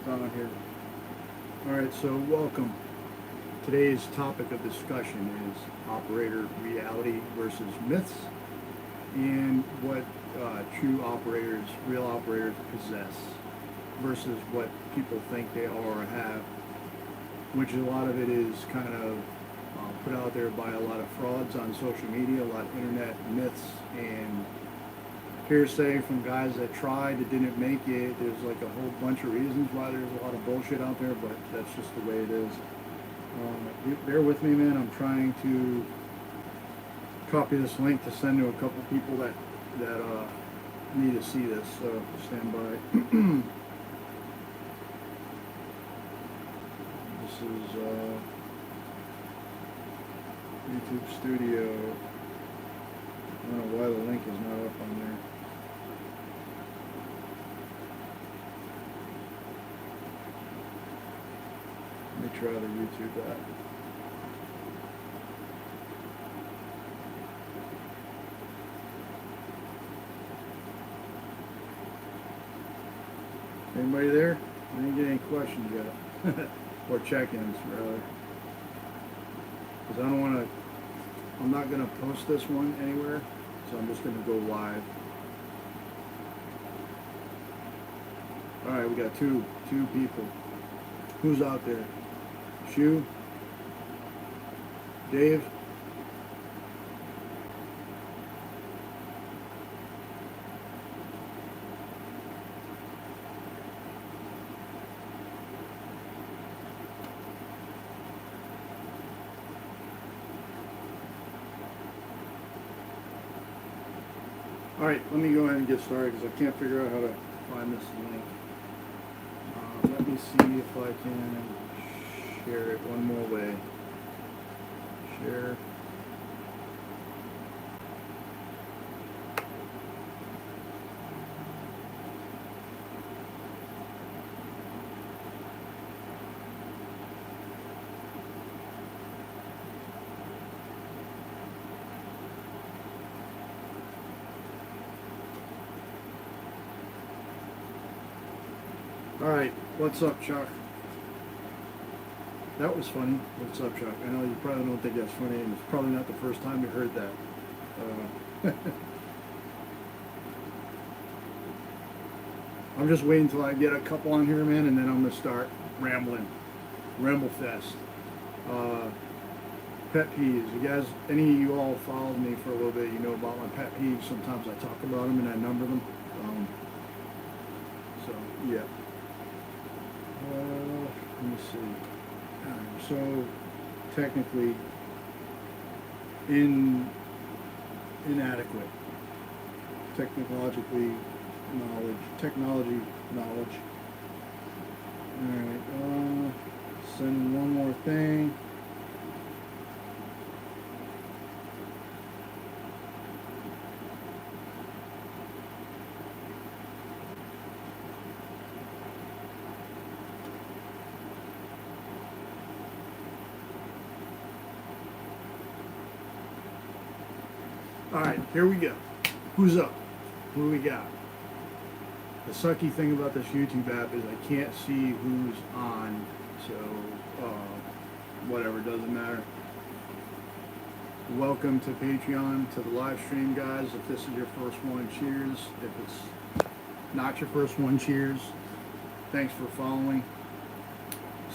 on here. Alright, so welcome. Today's topic of discussion is operator reality versus myths and what true operators, real operators possess versus what people think they are or have, which a lot of it is kind of put out there by a lot of frauds on social media, a lot of internet myths and hearsay from guys that tried that didn't make it. There's like a whole bunch of reasons why there's a lot of bullshit out there, but that's just the way it is. Bear with me, man. I'm trying to copy this link to send to a couple people that need to see this, so stand by. This is YouTube Studio. I don't know why the link is not up on there. Let me try to YouTube that. Anybody there? I didn't get any questions yet. Or check-ins, rather. Because I don't want to, I'm not going to post this one anywhere, so I'm just going to go live. Alright, we got two people. Who's out there? Shu? Dave? Alright, let me go ahead and get started because I can't figure out how to find this link. Let me see if I can share it one more way. Share. Alright, what's up, Chuck? That was funny. What's up, Chuck? I know you probably don't think that's funny, and it's probably not the first time you heard that. I'm just waiting until I get a couple on here, man, and then I'm going to start rambling. Ramble fest. Pet peeves. You guys, any of you all followed me for a little bit, you know about my pet peeves. Sometimes I talk about them and I number them. So, yeah. Let me see. So, technically, inadequate. Technology knowledge. Alright, send one more thing. Alright, here we go. Who's up? Who do we got? The sucky thing about this YouTube app is I can't see who's on, so whatever, doesn't matter. Welcome to Patreon, to the live stream, guys. If this is your first one, cheers. If it's not your first one, cheers. Thanks for following.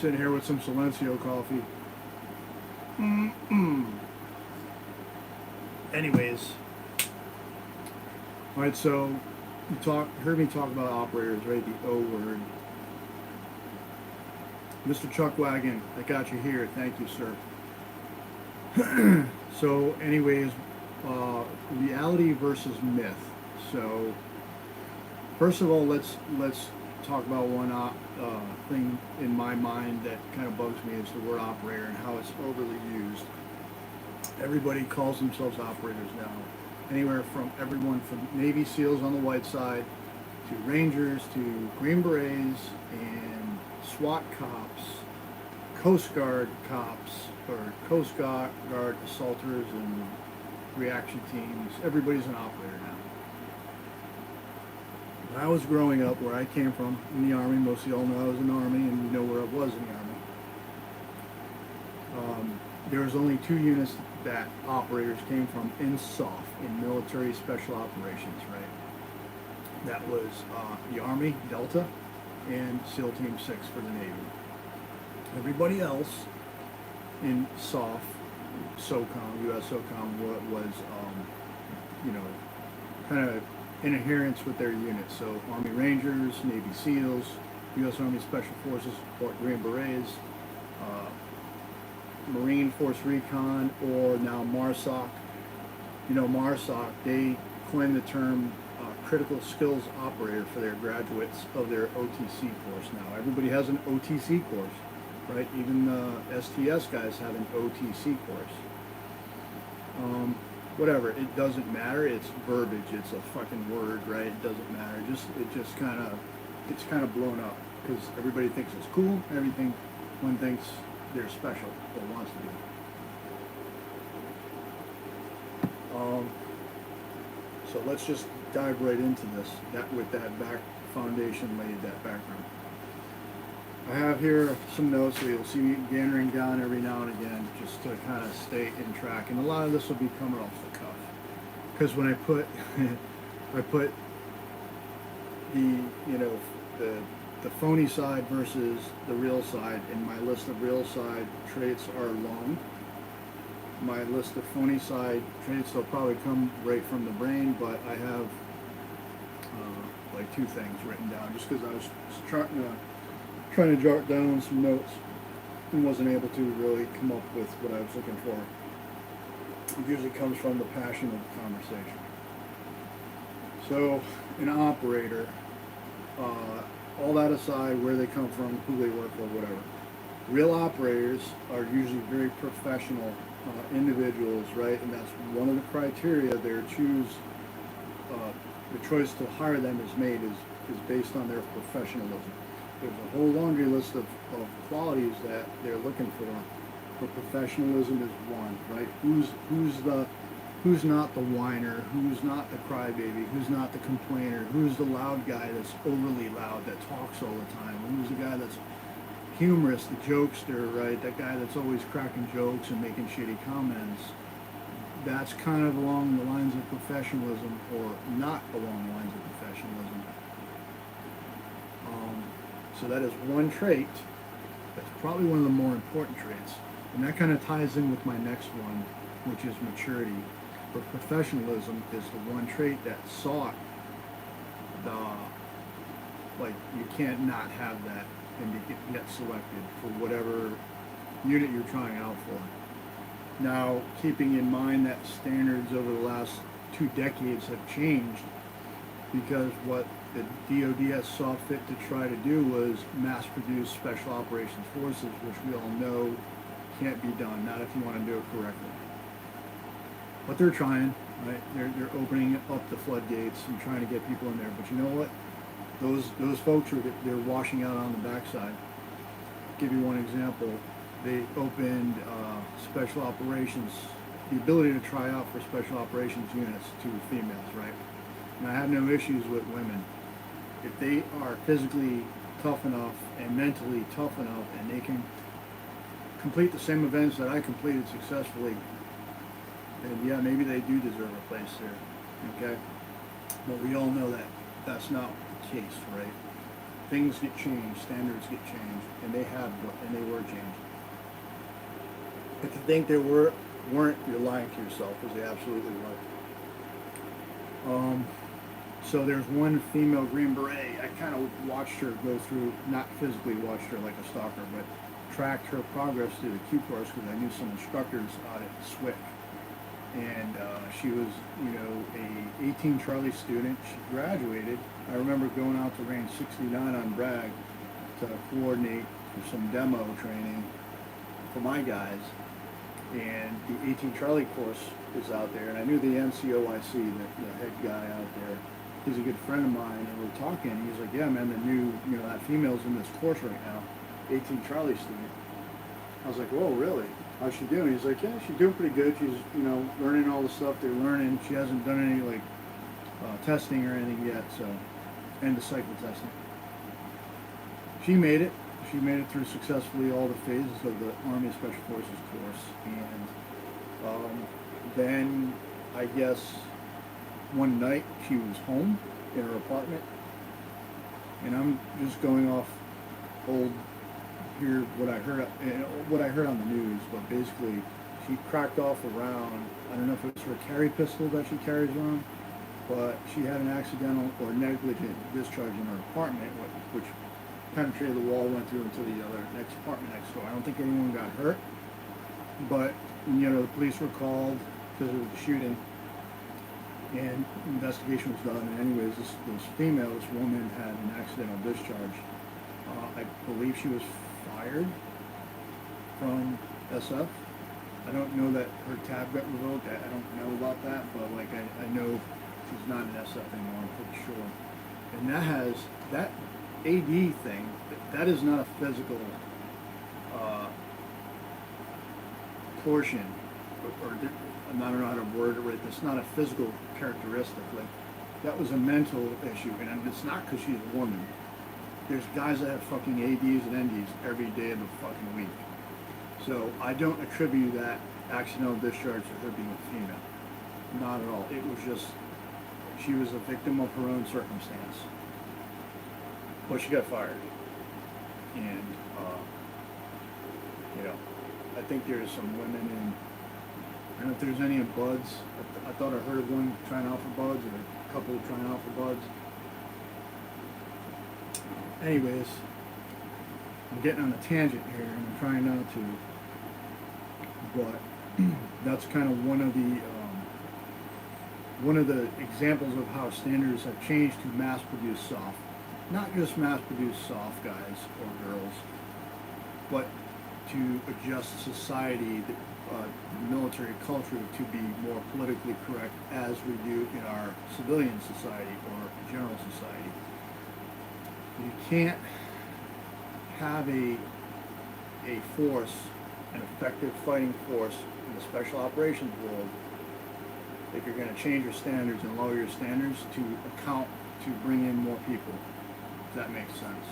Sitting here with some Silencio coffee. Anyways, all right. So you heard me talk about operators, right? The O word. Mr. Chuck Wagon, I got you here. Thank you, sir. So, anyways, reality versus myth. So, first of all, let's talk about one thing in my mind that kind of bugs me is the word operator and how it's overly used. Everybody calls themselves operators now. Anywhere from everyone from Navy SEALs on the white side to Rangers to Green Berets and SWAT cops, Coast Guard cops, or Coast Guard assaulters and reaction teams. Everybody's an operator now. when I was growing up, where I came from in the Army, most of y'all know I was in the Army, and you know where I was in the Army. There was only two units that operators came from in SOF, in military special operations, right? That was the Army, Delta, and SEAL Team 6 for the Navy. Everybody else in SOF, SOCOM, US SOCOM, was, you know, kind of in adherence with their units. So Army Rangers, Navy SEALs, US Army Special Forces, or Green Berets, Marine Force Recon, or now MARSOC. You know, MARSOC, they coined the term critical skills operator for their graduates of their OTC course now. Everybody has an OTC course, right? Even STS guys have an OTC course. Whatever, it doesn't matter. It's verbiage. It's a fucking word, right? It doesn't matter. It's kind of blown up because everybody thinks it's cool. One thinks they're special or wants to be. So let's just dive right into this. With that back foundation laid, that background. I have here some notes that you'll see me gathering down every now and again, just to kind of stay in track. And a lot of this will be coming off the cuff, because when I put the phony side versus the real side, and my list of real side traits are long. My list of phony side traits will probably come right from the brain, but I have like two things written down just because I was trying to jot down some notes and wasn't able to really come up with what I was looking for. It usually comes from the passion of the conversation. So, an operator, all that aside, where they come from, who they work for, whatever. Real operators are usually very professional individuals, right? And that's one of the criteria the choice to hire them is made is based on their professionalism. There's a whole laundry list of qualities that they're looking for, but professionalism is one, right? Who's not the whiner, who's not the crybaby, who's not the complainer, who's the loud guy that's overly loud, that talks all the time, who's the guy that's humorous, the jokester, right? That guy that's always cracking jokes and making shitty comments. That's kind of along the lines of professionalism, or not along the lines of professionalism. So that is one trait. That's probably one of the more important traits. And that kind of ties in with my next one, which is maturity. But professionalism is the one trait that sought you can't not have that and to get selected for whatever unit you're trying out for. Now, keeping in mind that standards over the last 2 decades have changed, because what the DoD saw fit to try to do was mass produce special operations forces, which we all know can't be done, not if you want to do it correctly. But they're trying, right? They're opening up the floodgates and trying to get people in there. But you know what? Those folks they're washing out on the backside. Give you one example. They opened special operations, the ability to try out for special operations units to females, right? And I have no issues with women. If they are physically tough enough and mentally tough enough, and they can complete the same events that I completed successfully, then yeah, maybe they do deserve a place there, okay? But we all know that that's not the case, right? Things get changed, standards get changed, and they were changed. If you think they weren't, you're lying to yourself, because they absolutely were. So there's one female Green Beret. I kind of watched her go through, not physically watched her like a stalker, but tracked her progress through the Q course, because I knew some instructors out at SWIC. And she was, a 18 Charlie student. She graduated. I remember going out to range 69 on Bragg to coordinate for some demo training for my guys. And the 18 Charlie course is out there, and I knew the NCOIC, the head guy out there. He's a good friend of mine, and we're talking. He's like, "Yeah, man, that female's in this course right now, 18 Charlie student." I was like, "Whoa, really? How's she doing?" He's like, "Yeah, she's doing pretty good. She's, learning all the stuff they're learning. She hasn't done any testing or anything yet." So and the cycle testing. She made it. She made it through successfully all the phases of the Army Special Forces course, and then I guess one night she was home in her apartment, and I'm just going off old here what I heard on the news, but basically she cracked off a round. I don't know if it's her carry pistol that she carries around, but she had an accidental or negligent discharge in her apartment, which penetrated the wall, went through into the other next apartment next door. I don't think anyone got hurt, but the police were called because of the shooting, and investigation was done. And anyways, this woman had an accidental discharge. I believe she was fired from SF. I don't know that her tab got revoked. I don't know about that, but I know she's not in SF anymore. I'm pretty sure. And that AD thing. That is not a physical portion, or I don't know how to word it right. That's not a physical characteristic. That was a mental issue, and it's not because she's a woman. There's guys that have fucking ADs and NDs every day of the fucking week. So I don't attribute that accidental discharge to her being a female. Not at all. It was just, she was a victim of her own circumstance. But she got fired. And, I think there's some women in, I don't know if there's any in Buds. I thought I heard of one trying out for Buds, or a couple trying out for Buds. Anyways, I'm getting on a tangent here, and I'm trying not to, but that's kind of one of the examples of how standards have changed to mass-produce soft. Not just mass-produce soft guys or girls, but to adjust society, the military culture, to be more politically correct as we do in our civilian society or general society. You can't have a force, an effective fighting force in the special operations world, if you're going to change your standards and lower your standards to account to bring in more people. If that makes sense.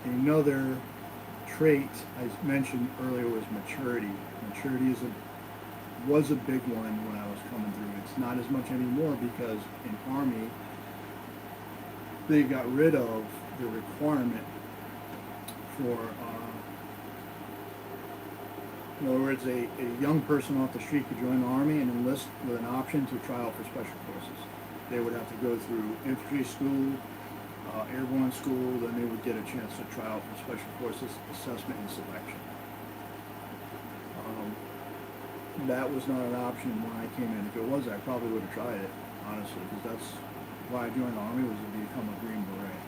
Another trait I mentioned earlier was maturity. Maturity was a big one when I was coming through. It's not as much anymore because in Army, they got rid of the requirement for, in other words, a young person off the street could join the Army and enlist with an option to try out for special forces. They would have to go through infantry school, airborne school, then they would get a chance to try out for special forces assessment and selection. That was not an option when I came in. If it was, I probably would have tried it, honestly, because that's why I joined the Army, was to become a Green Beret.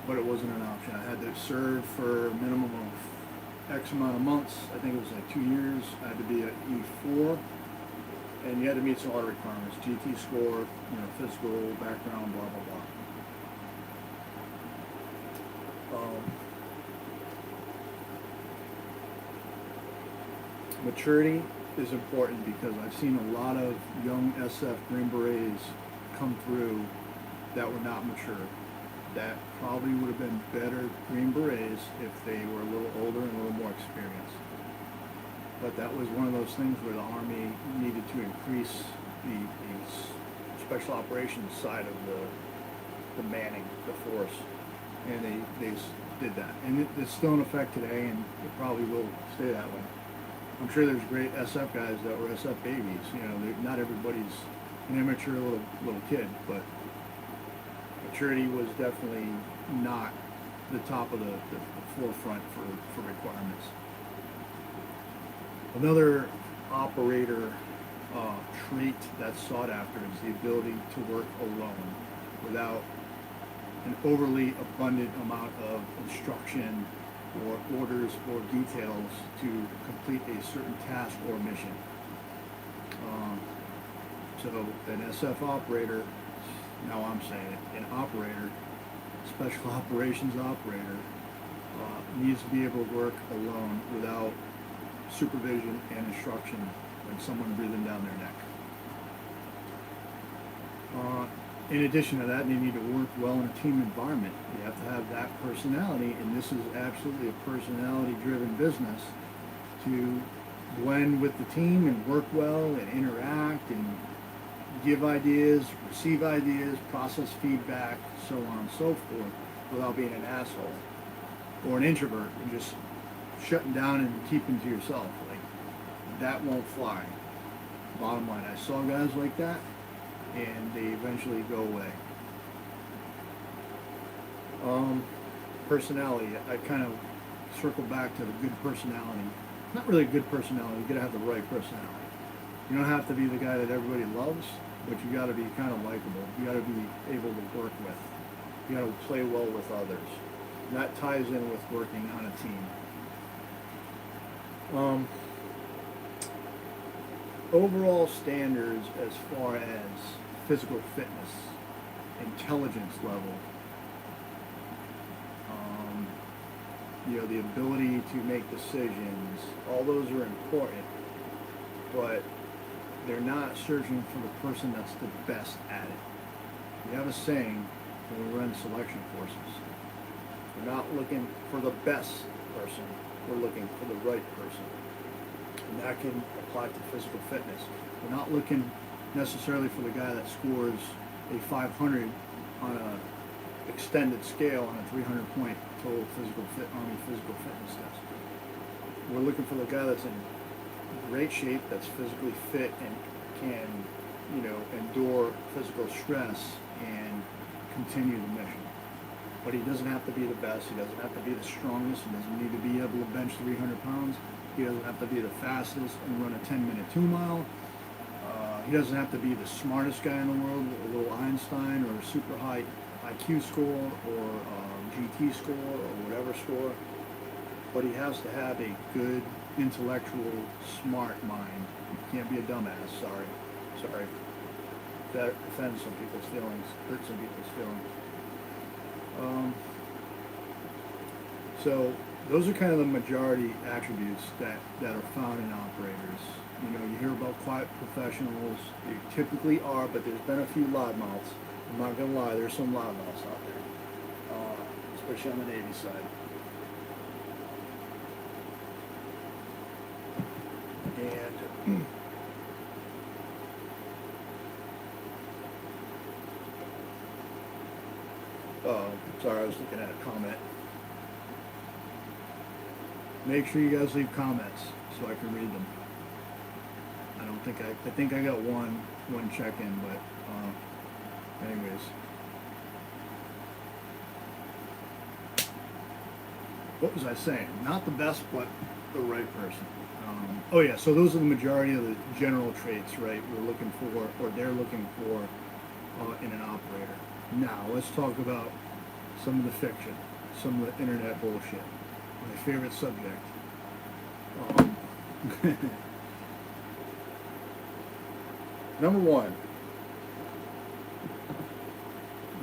But it wasn't an option. I had to serve for a minimum of X amount of months. I think it was like 2 years. I had to be at E4, and you had to meet some other requirements: GT score, physical, background, blah blah blah. Maturity is important because I've seen a lot of young SF Green Berets come through that were not mature. That probably would have been better Green Berets if they were a little older and a little more experienced. But that was one of those things where the Army needed to increase the special operations side of the manning, the force, and they did that. And it's still in effect today, and it probably will stay that way. I'm sure there's great SF guys that were SF babies. Not everybody's an immature little kid, but maturity was definitely not the top of the forefront for requirements. Another operator trait that's sought after is the ability to work alone without an overly abundant amount of instruction or orders or details to complete a certain task or mission. So an SF operator, now I'm saying it, an operator, special operations operator, needs to be able to work alone without supervision and instruction and someone breathing down their neck. Uh, in addition to that, they need to work well in a team environment. You have to have that personality, and this is absolutely a personality-driven business, to blend with the team and work well and interact and give ideas, receive ideas, process feedback, so on and so forth, without being an asshole or an introvert and just shutting down and keeping to yourself. Like, that won't fly. Bottom line, I saw guys like that, and they eventually go away. Personality, I kind of circle back to the good personality. Not really a good personality, you gotta have the right personality. You don't have to be the guy that everybody loves, but you gotta be kind of likable. You gotta be able to work with. You gotta play well with others. And that ties in with working on a team. Overall standards as far as physical fitness, intelligence level, the ability to make decisions, all those are important, but they're not searching for the person that's the best at it. We have a saying when we run selection courses. We're not looking for the best person, we're looking for the right person. And that can apply to physical fitness. We're not looking necessarily for the guy that scores a 500 on a extended scale on a 300 point total Army physical fitness test. We're looking for the guy that's in great shape, that's physically fit and can, endure physical stress and continue the mission. But he doesn't have to be the best, he doesn't have to be the strongest, he doesn't need to be able to bench 300 pounds, he doesn't have to be the fastest and run a 10-minute 2 mile. He doesn't have to be the smartest guy in the world, a little Einstein or a super high IQ score or GT score or whatever score, but he has to have a good, intellectual, smart mind. He can't be a dumbass, sorry. That offends some people's feelings, hurts some people's feelings. So those are kind of the majority attributes that are found in operators. You hear about quiet professionals. They typically are, but there's been a few loudmouths. I'm not gonna lie, there's some loudmouths out there, especially on the Navy side. And sorry, I was looking at a comment. Make sure you guys leave comments so I can read them. I think I got one check-in, but anyways. What was I saying? Not the best, but the right person. Oh yeah, so those are the majority of the general traits, right? We're looking for, or they're looking for, in an operator. Now let's talk about some of the fiction, some of the internet bullshit. My favorite subject. Number one,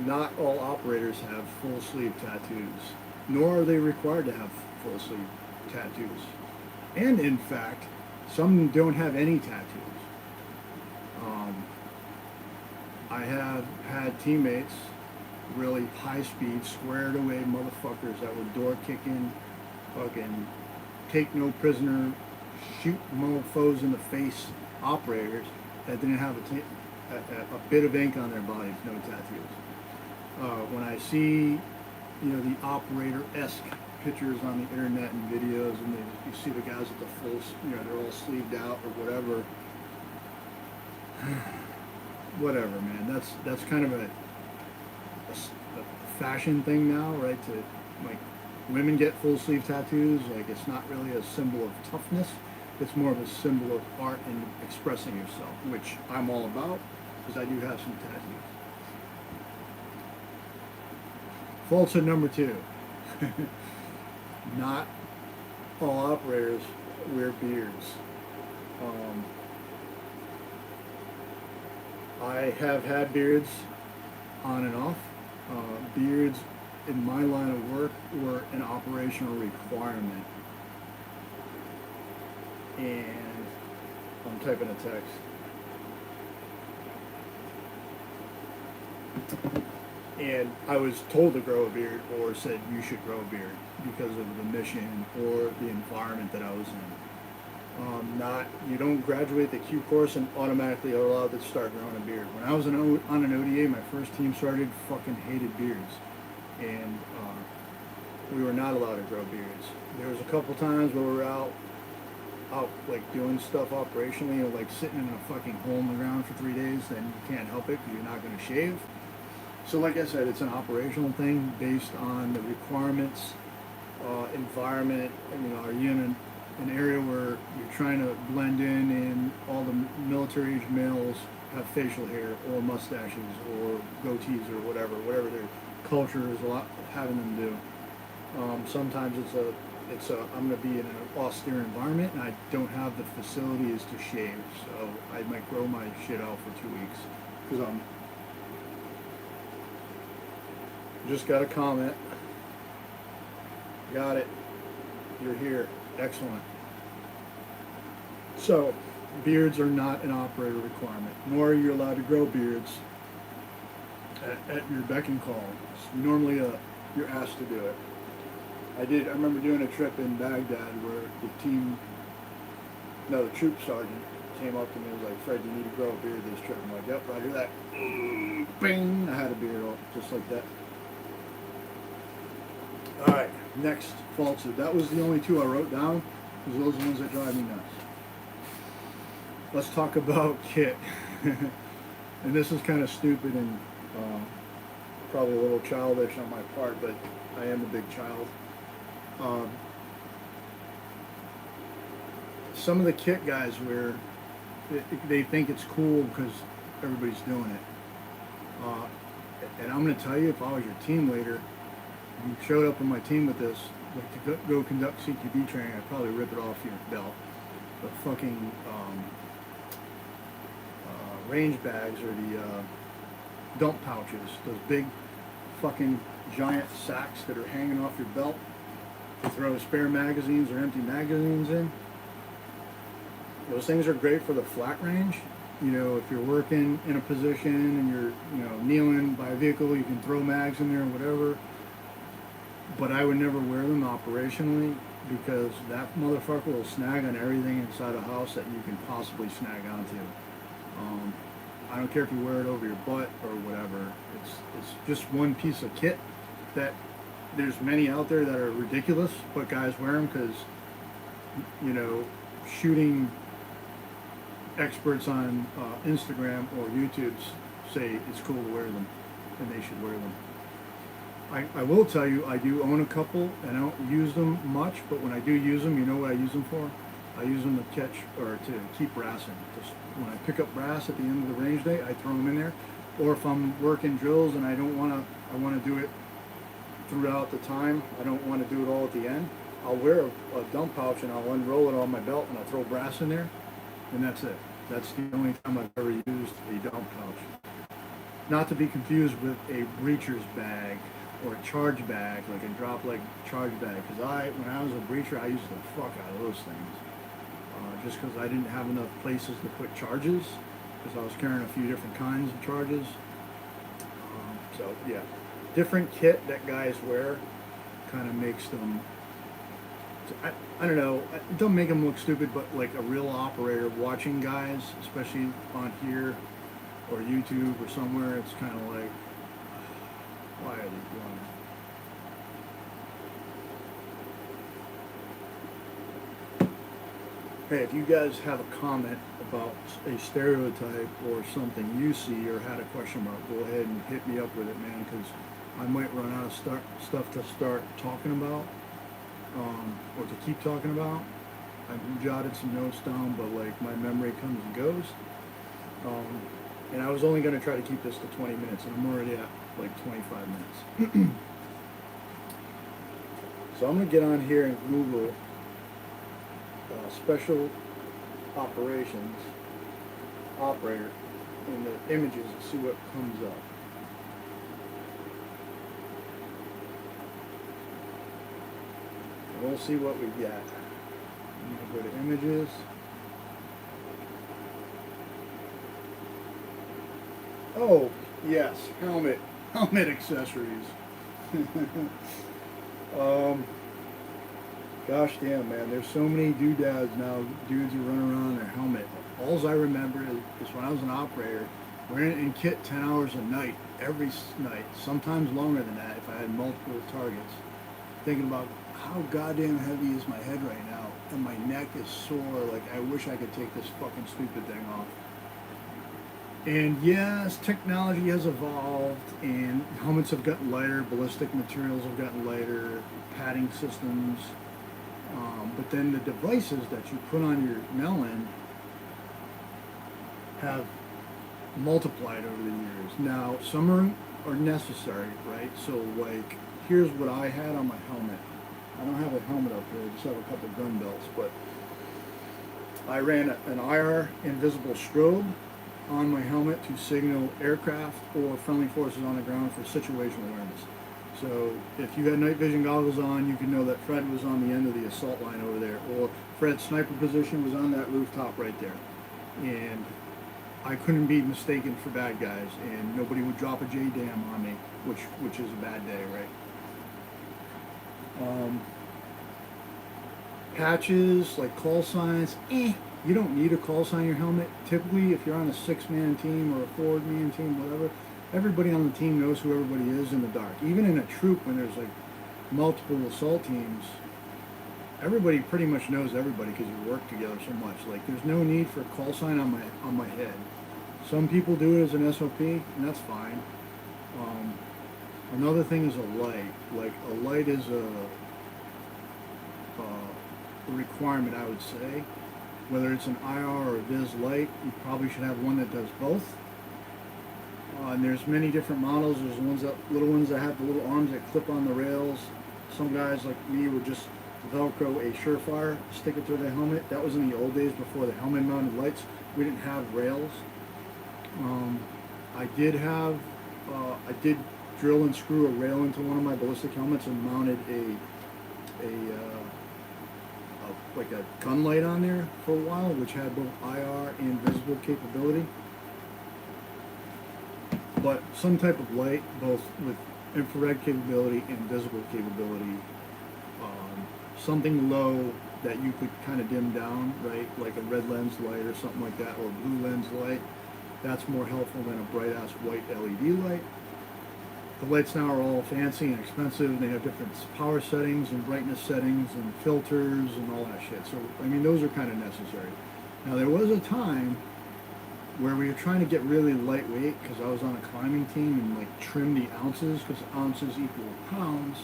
not all operators have full sleeve tattoos, nor are they required to have full sleeve tattoos. And in fact, some don't have any tattoos. I have had teammates, really high speed, squared away motherfuckers that were door kicking, fucking take no prisoner, shoot mofos in the face operators that didn't have a bit of ink on their bodies, no tattoos. When I see, the operator-esque pictures on the internet and videos, and you see the guys at the full, they're all sleeved out or whatever. Whatever, man. That's kind of a fashion thing now, right? To like, women get full sleeve tattoos. Like, it's not really a symbol of toughness. It's more of a symbol of art and expressing yourself, which I'm all about because I do have some tattoos. Falsehood number two. Not all operators wear beards. I have had beards on and off. Beards in my line of work were an operational requirement. And I'm typing a text. And I was told to grow a beard or said you should grow a beard because of the mission or the environment that I was in. Not you don't graduate the Q course and automatically are allowed to start growing a beard. When I was on an ODA, my first team started, fucking hated beards, and we were not allowed to grow beards. There was a couple times where we were out like doing stuff operationally, or like sitting in a fucking hole in the ground for 3 days. Then you can't help it because you're not going to shave. So like I said, it's an operational thing based on the requirements, environment. Are you in an area where you're trying to blend in and all the military-age males have facial hair or mustaches or goatees or whatever their culture is having them do. Sometimes I'm going to be in an austere environment and I don't have the facilities to shave, so I might grow my shit out for 2 weeks because I'm just got a comment. Got it. You're here. Excellent. So, beards are not an operator requirement, nor are you allowed to grow beards at your beck and call. Normally, you're asked to do it. I remember doing a trip in Baghdad where the troop sergeant came up to me and was like, "Fred, you need to grow a beard this trip." I'm like, "Yep, roger that." Bing! I had a beard just like that. All right, next falsehood. That was the only two I wrote down because those are the ones that drive me nuts. Let's talk about kit. And this is kind of stupid and probably a little childish on my part, but I am a big child. Some of the kit guys wear, they think it's cool because everybody's doing it. And I'm going to tell you, if I was your team leader, and you showed up on my team with this, like to go conduct CQB training, I'd probably rip it off your belt. The fucking range bags or the dump pouches, those big fucking giant sacks that are hanging off your belt to throw spare magazines or empty magazines in. Those things are great for the flat range. If you're working in a position and you're, kneeling by a vehicle, you can throw mags in there or whatever. But I would never wear them operationally because that motherfucker will snag on everything inside a house that you can possibly snag onto. I don't care if you wear it over your butt or whatever. It's just one piece of kit that there's many out there that are ridiculous, but guys wear them because, shooting experts on Instagram or YouTube say it's cool to wear them and they should wear them. I will tell you, I do own a couple and I don't use them much, but when I do use them, you know what I use them for? I use them to catch or to keep brass in. Just when I pick up brass at the end of the range day, I throw them in there. Or if I'm working drills and I want to do it throughout the time, I don't want to do it all at the end, I'll wear a dump pouch and I'll unroll it on my belt and I'll throw brass in there, and that's it. That's the only time I've ever used a dump pouch. Not to be confused with a breacher's bag or a charge bag, like a drop leg charge bag, because when I was a breacher, I used the fuck out of those things. Just because I didn't have enough places to put charges, because I was carrying a few different kinds of charges. So yeah, different kit that guys wear kind of makes them, I don't know, it don't make them look stupid, but like a real operator watching guys, especially on here or YouTube or somewhere, it's kind of like, why are they doing it? Hey, if you guys have a comment about a stereotype or something you see or had a question mark, go ahead and hit me up with it, man, because I might run out of stuff to start talking about, or to keep talking about. I've jotted some notes down, but like my memory comes and goes. And I was only going to try to keep this to 20 minutes, and I'm already at like 25 minutes. So I'm going to get on here and Google special operations operator in the images and see what comes up. And we'll see what we get. I'm going to go to images. Oh, Yes, helmet accessories. um, Gosh damn, man, there's so many doodads now, dudes who run around in their helmet. Alls I remember is when I was an operator, wearing it in kit 10 hours a night, every night, sometimes longer than that if I had multiple targets. Thinking about how goddamn heavy is my head right now, and my neck is sore, like I wish I could take this fucking stupid thing off. And yes, technology has evolved, and helmets have gotten lighter, ballistic materials have gotten lighter, padding systems, but then the devices that you put on your melon have multiplied over the years. Now, some are necessary, right? So, like, here's what I had on my helmet. I don't have a helmet up here, I just have a couple gun belts, but I ran an IR invisible strobe on my helmet to signal aircraft or friendly forces on the ground for situational awareness. So if you had night vision goggles on, you could know that Fred was on the end of the assault line over there, or Fred's sniper position was on that rooftop right there. And I couldn't be mistaken for bad guys, and nobody would drop a JDAM on me, which is a bad day, right? Patches, like call signs, you don't need a call sign in your helmet. Typically, if you're on a 6-man team or a 4-man team, whatever, everybody on the team knows who everybody is in the dark. Even in a troop, when there's like multiple assault teams, everybody pretty much knows everybody because you work together so much. Like, there's no need for a call sign on my head. Some people do it as an SOP, and that's fine. Another thing is a light. Like, a light is a requirement, I would say. Whether it's an IR or a Viz light, you probably should have one that does both. And there's many different models. There's little ones that have the little arms that clip on the rails. Some guys like me would just Velcro a Surefire, stick it to the helmet. That was in the old days before the helmet mounted lights. We didn't have rails. I did drill and screw a rail into one of my ballistic helmets and mounted like a gun light on there for a while, which had both IR and visible capability. But some type of light, both with infrared capability and visible capability. Something low that you could kind of dim down, right? Like a red lens light or something like that, or a blue lens light. That's more helpful than a bright ass white LED light. The lights now are all fancy and expensive, and they have different power settings and brightness settings and filters and all that shit. So, I mean, those are kind of necessary. Now, there was a time where we were trying to get really lightweight because I was on a climbing team and like trim the ounces because ounces equal pounds.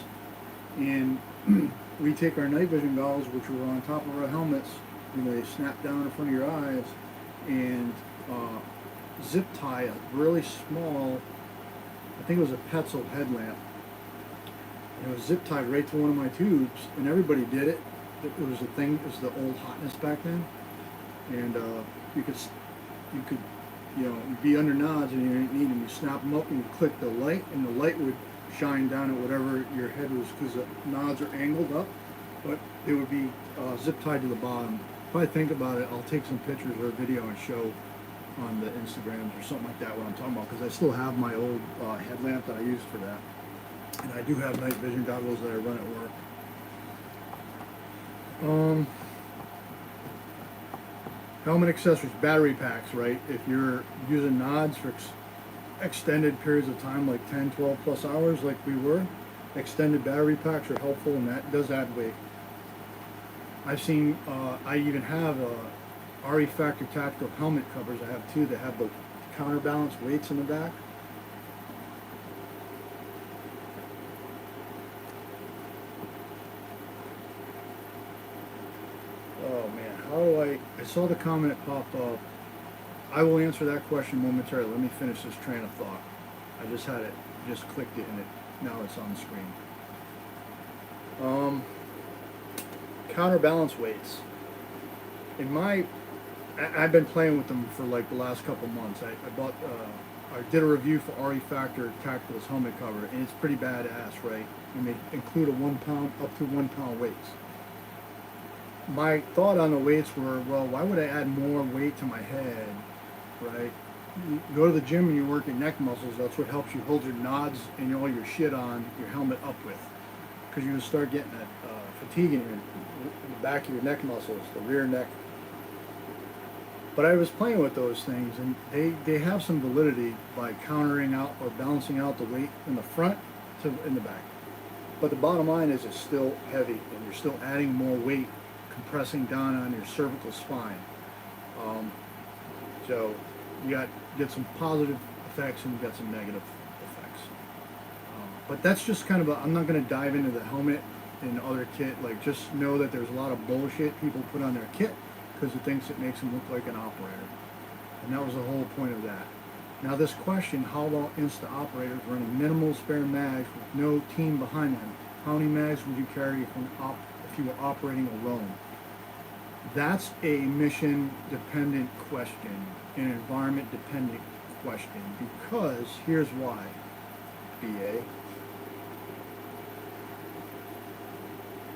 And we take our night vision goggles, which were on top of our helmets, and they snap down in front of your eyes, and zip tie a really small, I think it was a Petzl headlamp. And it was zip tied right to one of my tubes, and everybody did it. It was a thing. It was the old hotness back then, and you could, you'd be under nods and you didn't need them. You snap them up and you click the light, and the light would shine down at whatever your head was, because the nods are angled up, but it would be zip tied to the bottom. If I think about it, I'll take some pictures or a video and show on the Instagrams or something like that what I'm talking about, because I still have my old headlamp that I used for that, and I do have night vision goggles that I run at work. Helmet accessories, battery packs, right? If you're using nods for extended periods of time, like 10, 12 plus hours like we were, extended battery packs are helpful, and that does add weight. I've seen, I even have RE Factor tactical helmet covers. I have two that have the counterbalance weights in the back. Oh man, how do I saw the comment pop up. I will answer that question momentarily. Let me finish this train of thought. I just had it, just clicked it, and now it's on the screen. Counterbalance weights. I've been playing with them for like the last couple months. I did a review for RE Factor Tactical's helmet cover, and it's pretty badass, right? And they include a 1 pound, up to 1 pound weights. My thought on the weights were, well, why would I add more weight to my head, right? you go to the gym and you work your neck muscles, that's what helps you hold your nods and all your shit on your helmet up with. Because you start getting that fatigue in the back of your neck muscles, the rear neck. But I was playing with those things, and they have some validity by countering out or balancing out the weight in the front to in the back. But the bottom line is it's still heavy, and you're still adding more weight, compressing down on your cervical spine. So you get some positive effects and you got some negative effects. But that's just kind of I'm not going to dive into the helmet and other kit. Like, just know that there's a lot of bullshit people put on their kit because it thinks it makes them look like an operator. And that was the whole point of that. Now this question, how about Insta operators running minimal spare mags with no team behind them? How many mags would you carry if you were operating alone? That's a mission dependent question, an environment dependent question, because here's why, BA.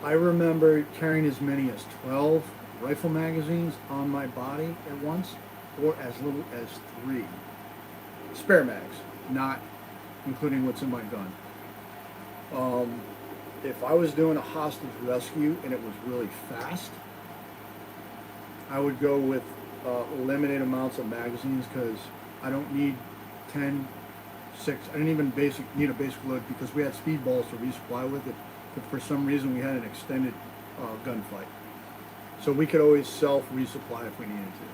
I remember carrying as many as 12 rifle magazines on my body at once, or as little as 3. Spare mags, not including what's in my gun. If I was doing a hostage rescue and it was really fast, I would go with limited amounts of magazines because I don't need 10, 6. I didn't even need a basic load because we had speedballs to resupply with it. If for some reason we had an extended gunfight. So we could always self-resupply if we needed to.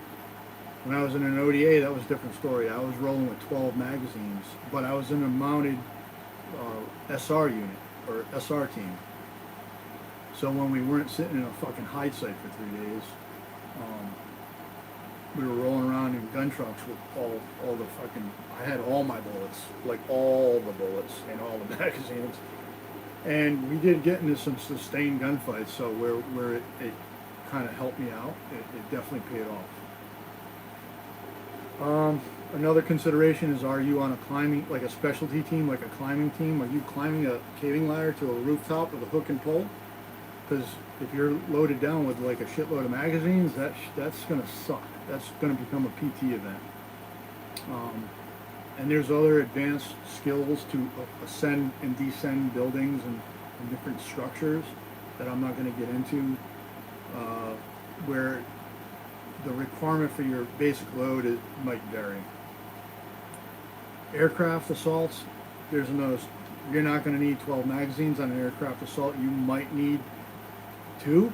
When I was in an ODA, that was a different story. I was rolling with 12 magazines, but I was in a mounted SR unit, or SR team. So when we weren't sitting in a fucking hide site for 3 days, we were rolling around in gun trucks with all the fucking, I had all my bullets, like all the bullets and all the magazines. And we did get into some sustained gunfights, so where it kind of helped me out. It definitely paid off. Another consideration is, are you on a climbing, like a specialty team, like a climbing team? Are you climbing a caving ladder to a rooftop with a hook and pole? Because if you're loaded down with like a shitload of magazines, that's going to suck. That's going to become a PT event. And there's other advanced skills to ascend and descend buildings and different structures that I'm not going to get into, where the requirement for your basic load might vary. Aircraft assaults, there's another. You're not going to need 12 magazines on an aircraft assault. You might need 2,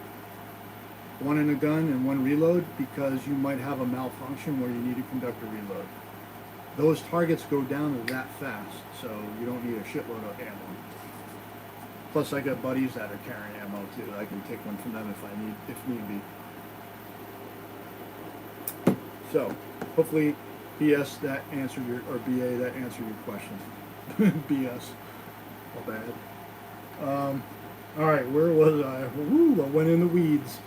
one in a gun and 1 reload, because you might have a malfunction where you need to conduct a reload. Those targets go down that fast, so you don't need a shitload of ammo. Plus, I got buddies that are carrying ammo too. I can take one from them if need be. So, hopefully, BS that answered or BA that answered your question. BS, all bad. All right, where was I? Woo, I went in the weeds.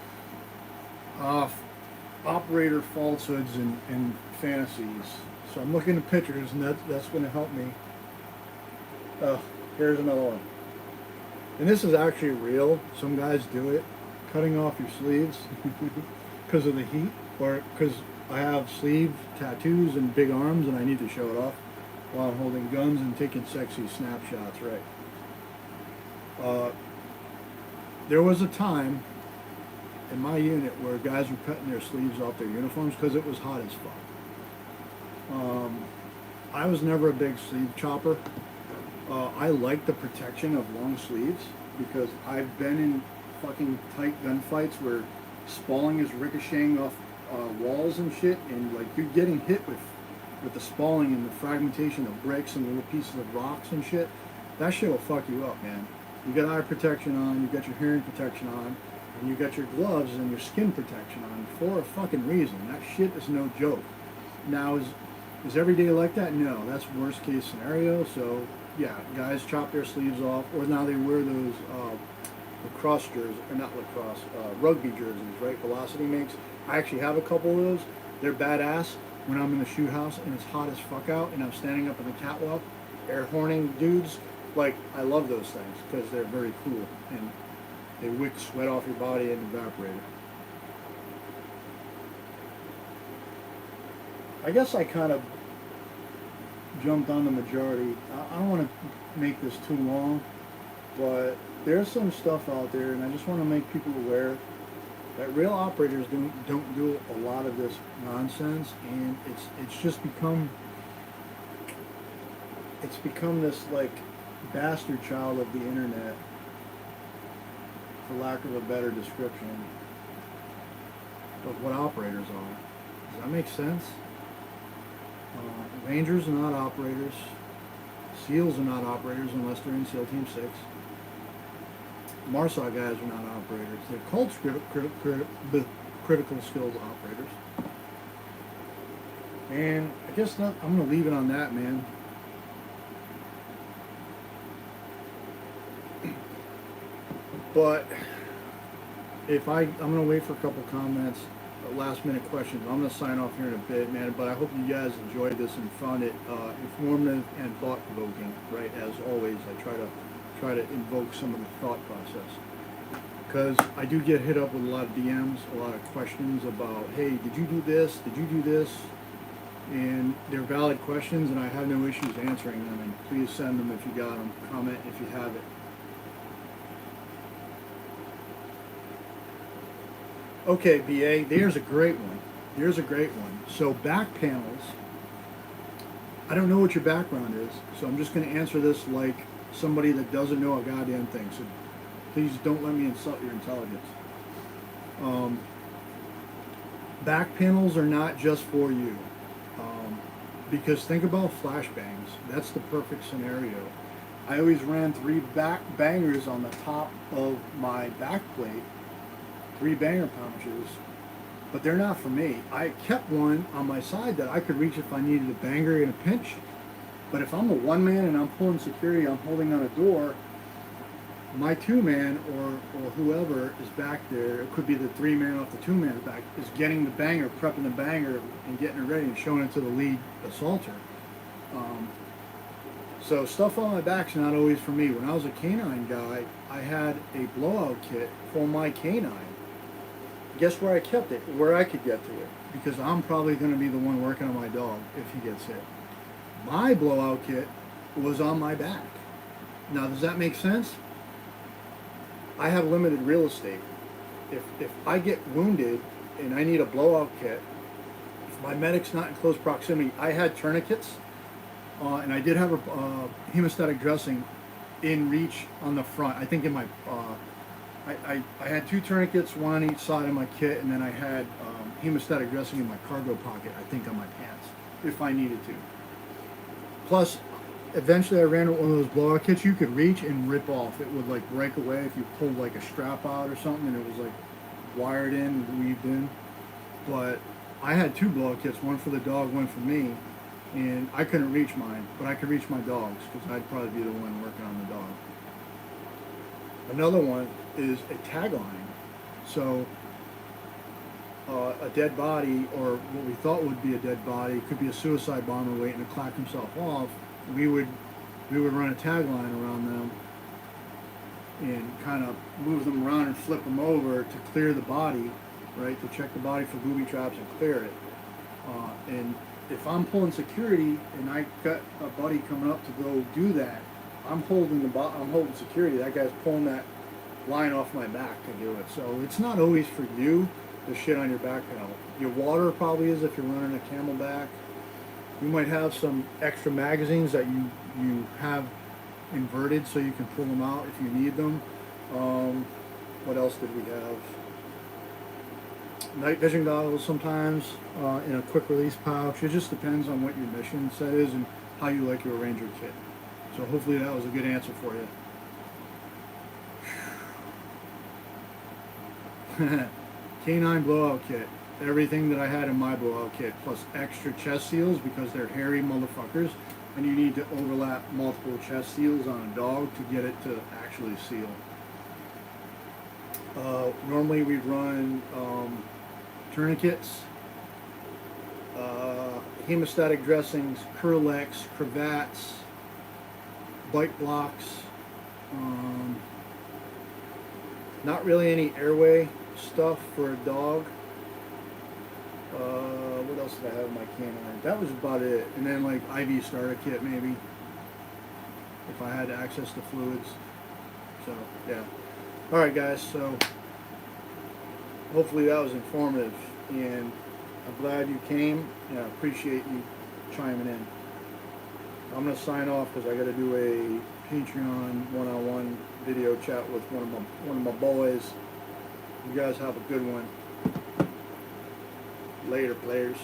Operator falsehoods and fantasies. So I'm looking at pictures, and that's going to help me. Here's another one. And this is actually real. Some guys do it, cutting off your sleeves because of the heat, or because I have sleeve tattoos and big arms, and I need to show it off while I'm holding guns and taking sexy snapshots, right? There was a time in my unit where guys were cutting their sleeves off their uniforms because it was hot as fuck. I was never a big sleeve chopper. I like the protection of long sleeves because I've been in fucking tight gunfights where spalling is ricocheting off walls and shit, and like you're getting hit with the spalling and the fragmentation of bricks and little pieces of rocks and shit. That shit will fuck you up, man. You got eye protection on, you got your hearing protection on, and you got your gloves and your skin protection on for a fucking reason. That shit is no joke. Now, is every day like that? No, that's worst case scenario. So yeah, guys chop their sleeves off, or now they wear those lacrosse jerseys, or not lacrosse, rugby jerseys, right? Velocity makes. I actually have a couple of those. They're badass when I'm in the shoot house and it's hot as fuck out and I'm standing up in the catwalk, air horning dudes. Like, I love those things because they're very cool and they wick sweat off your body and evaporate it. I guess I kind of jumped on the majority. I don't want to make this too long, but there's some stuff out there, and I just want to make people aware that real operators don't do a lot of this nonsense, and it's just become this like bastard child of the internet, for lack of a better description, of what operators are. Does that make sense? Rangers are not operators. SEALs are not operators unless they're in SEAL Team 6. MARSOC guys are not operators. They're called critical skills operators. And I guess not, I'm going to leave it on that, man. But I'm going to wait for a couple comments, last minute questions. I'm going to sign off here in a bit, man. But I hope you guys enjoyed this and found it informative and thought provoking. Right, as always, I try to invoke some of the thought process, because I do get hit up with a lot of DMs, a lot of questions about, hey, did you do this? Did you do this? And they're valid questions, and I have no issues answering them. And please send them if you got them. Comment if you have it. Okay, BA, there's a great one. There's a great one. So back panels, I don't know what your background is, so I'm just going to answer this like somebody that doesn't know a goddamn thing. So please don't let me insult your intelligence. Back panels are not just for you. Because think about flashbangs. That's the perfect scenario. I always ran 3 back bangers on the top of my back plate, 3 banger pouches, but they're not for me. I kept one on my side that I could reach if I needed a banger in a pinch. But if I'm a one man and I'm pulling security, I'm holding on a door, my 2-man or whoever is back there, it could be the 3-man off the 2-man back, is getting the banger, prepping the banger and getting it ready and showing it to the lead assaulter. So stuff on my back's not always for me. When I was a canine guy, I had a blowout kit for my canine. Guess where I kept it? Where I could get to it. Because I'm probably going to be the one working on my dog if he gets hit. My blowout kit was on my back. Now, does that make sense? I have limited real estate. If I get wounded and I need a blowout kit, if my medic's not in close proximity, I had tourniquets, and I did have a hemostatic dressing in reach on the front. I think in my, I had 2 tourniquets, one on each side of my kit, and then I had hemostatic dressing in my cargo pocket, I think on my pants, if I needed to. Plus, eventually I ran one of those blowout kits you could reach and rip off. It would like break away if you pulled like a strap out or something, and it was like wired in and weaved in. But I had 2 blowout kits, one for the dog, one for me, and I couldn't reach mine, but I could reach my dog's because I'd probably be the one working on the dog. Another one is a tagline. So a dead body, or what we thought would be a dead body, could be a suicide bomber waiting to clack himself off. We would run a tagline around them and kind of move them around and flip them over to clear the body, right? To check the body for booby traps and clear it. And if I'm pulling security and I got a buddy coming up to go do that, I'm holding security. That guy's pulling that line off my back to do it. So it's not always for you to shit on your back panel. Your water probably is if you're running a Camelback. You might have some extra magazines that you have inverted so you can pull them out if you need them. What else did we have? Night vision goggles sometimes in a quick release pouch. It just depends on what your mission set is and how you like your Ranger kit. So hopefully that was a good answer for you. Canine blowout kit. Everything that I had in my blowout kit, plus extra chest seals because they're hairy motherfuckers, and you need to overlap multiple chest seals on a dog to get it to actually seal. Normally we run tourniquets, hemostatic dressings, Curlex, cravats, bite blocks, not really any airway stuff for a dog. what else did I have in my canine? That was about it. And then like IV starter kit maybe, if I had access to fluids. So yeah. All right, guys. So hopefully that was informative, and I'm glad you came. And I appreciate you chiming in. I'm gonna sign off because I got to do a Patreon one-on-one video chat with one of my boys. You guys have a good one. Later, players.